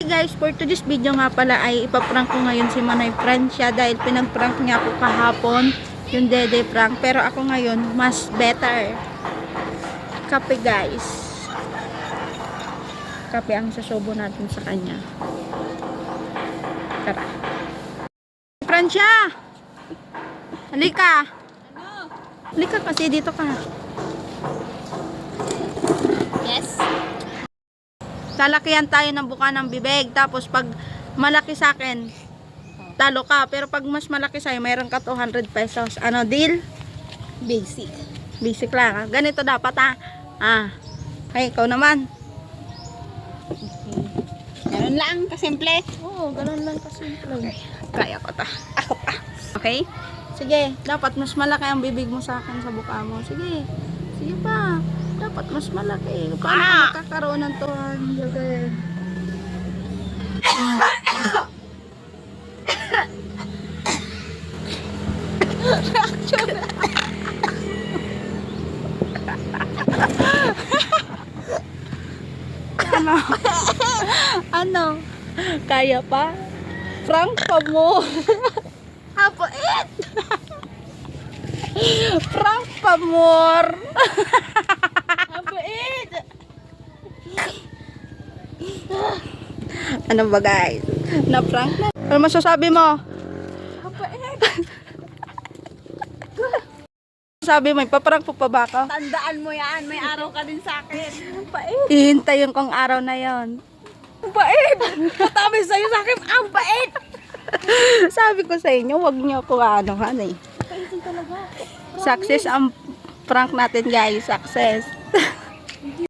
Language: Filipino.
Guys, for today's video nga pala ay ipaprank ko ngayon si Manay Francia dahil pinagprank niya ako kahapon yung dede prank, pero ako ngayon mas better. Kape guys, kape ang sasubo natin sa kanya. Tara Francia, halika. Halika kasi dito ka. Yes. Lalakihan tayo ng buka ng bibig. Tapos pag malaki sa akin, talo ka. Pero pag mas malaki sa'yo, mayroon ka 200 pesos. Ano, deal? Basic. Basic lang. Ha? Ganito dapat ha. Okay, ikaw naman. Okay. Ganun lang, kasimple. Oo, ganun lang kasimple. Okay. Kaya ko ta. Ako pa. Okay? Sige, dapat mas malaki ang bibig mo sa akin sa buka mo. Sige. Sige pa. Dapat mas malaki. Paano ka makakaroon ng 200? Ano? Ano? Kaya pa? Prank pa mo. Apait! Prank pa more. Apait! Ano ba guys? Na-prank na. Ano masasabi mo? Apait! Sabi mo, ipaprank po pa ba ako? Tandaan mo yan, may araw ka din sa akin. Apait! Hihintayin kong araw na yon. Apait! Katabi sa'yo sa akin, ang bait! Sabi ko sa inyo, wag niyo ako ano, eh. Apaitin talaga. Success ang prank natin guys, success.